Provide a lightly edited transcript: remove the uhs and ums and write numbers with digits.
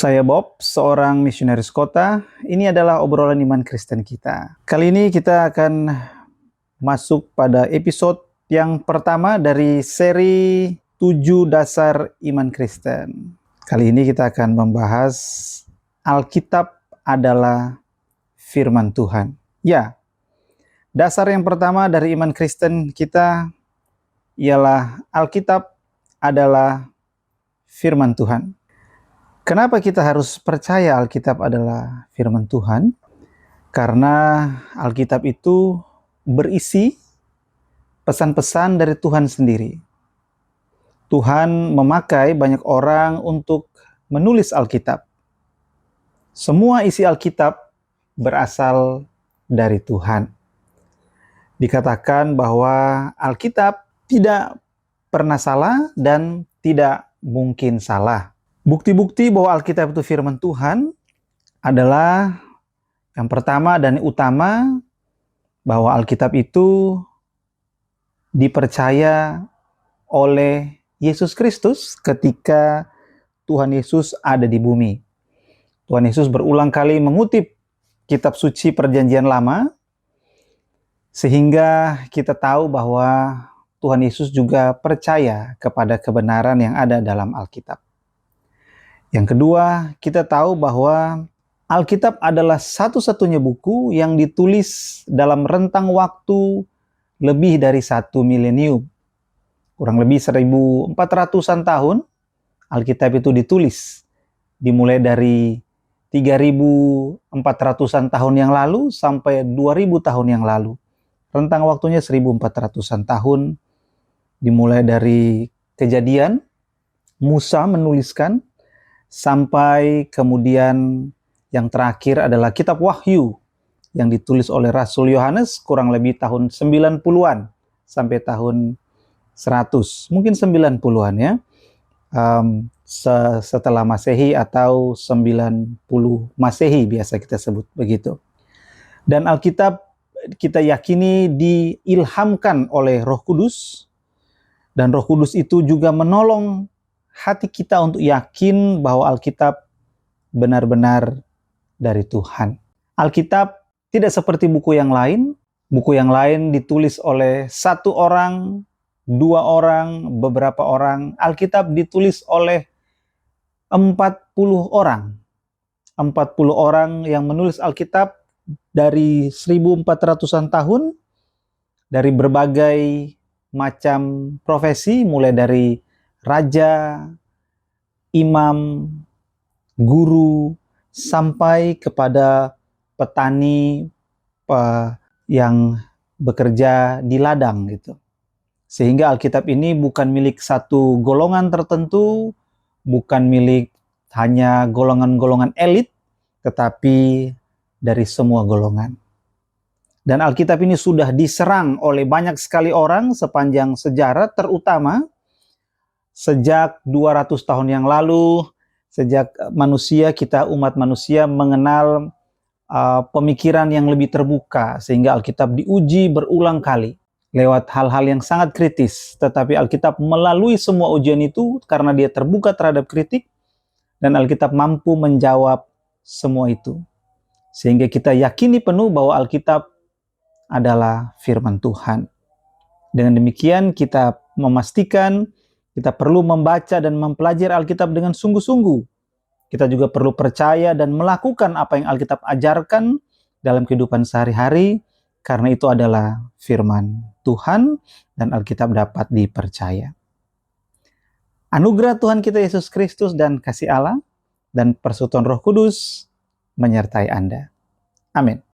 Saya Bob, seorang misionaris kota. Ini adalah obrolan iman Kristen kita. Kali ini kita akan masuk pada episode yang pertama dari seri 7 dasar iman Kristen. Kali ini kita akan membahas Alkitab adalah firman Tuhan. Ya, dasar yang pertama dari iman Kristen kita ialah Alkitab adalah firman Tuhan. Kenapa kita harus percaya Alkitab adalah firman Tuhan? Karena Alkitab itu berisi pesan-pesan dari Tuhan sendiri. Tuhan memakai banyak orang untuk menulis Alkitab. Semua isi Alkitab berasal dari Tuhan. Dikatakan bahwa Alkitab tidak pernah salah dan tidak mungkin salah. Bukti-bukti bahwa Alkitab itu firman Tuhan adalah yang pertama dan utama, bahwa Alkitab itu dipercaya oleh Yesus Kristus ketika Tuhan Yesus ada di bumi. Tuhan Yesus berulang kali mengutip kitab suci Perjanjian Lama, sehingga kita tahu bahwa Tuhan Yesus juga percaya kepada kebenaran yang ada dalam Alkitab. Yang kedua, kita tahu bahwa Alkitab adalah satu-satunya buku yang ditulis dalam rentang waktu lebih dari 1 milenium. Kurang lebih 1400-an tahun, Alkitab itu ditulis. Dimulai dari 3400-an tahun yang lalu sampai 2000 tahun yang lalu. Rentang waktunya 1400-an tahun, dimulai dari Kejadian, Musa menuliskan, sampai kemudian yang terakhir adalah kitab Wahyu yang ditulis oleh Rasul Yohanes kurang lebih tahun 90-an sampai tahun 100, mungkin 90-an ya, setelah Masehi atau 90 Masehi biasa kita sebut begitu. Dan Alkitab kita yakini diilhamkan oleh Roh Kudus, dan Roh Kudus itu juga menolong hati kita untuk yakin bahwa Alkitab benar-benar dari Tuhan. Alkitab tidak seperti buku yang lain. Buku yang lain ditulis oleh 1 orang, 2 orang, beberapa orang. Alkitab ditulis oleh 40 orang. 40 orang yang menulis Alkitab dari 1400-an tahun, dari berbagai macam profesi, mulai dari raja, imam, guru, sampai kepada petani yang bekerja di ladang gitu. Sehingga Alkitab ini bukan milik satu golongan tertentu, bukan milik hanya golongan-golongan elit, tetapi dari semua golongan. Dan Alkitab ini sudah diserang oleh banyak sekali orang sepanjang sejarah, terutama sejak 200 tahun yang lalu, sejak kita umat manusia mengenal pemikiran yang lebih terbuka, sehingga Alkitab diuji berulang kali lewat hal-hal yang sangat kritis. Tetapi Alkitab melalui semua ujian itu karena dia terbuka terhadap kritik, dan Alkitab mampu menjawab semua itu. Sehingga kita yakini penuh bahwa Alkitab adalah firman Tuhan. Dengan demikian kita memastikan kita perlu membaca dan mempelajari Alkitab dengan sungguh-sungguh. Kita juga perlu percaya dan melakukan apa yang Alkitab ajarkan dalam kehidupan sehari-hari, karena itu adalah firman Tuhan dan Alkitab dapat dipercaya. Anugerah Tuhan kita Yesus Kristus dan kasih Allah dan persekutuan Roh Kudus menyertai Anda. Amin.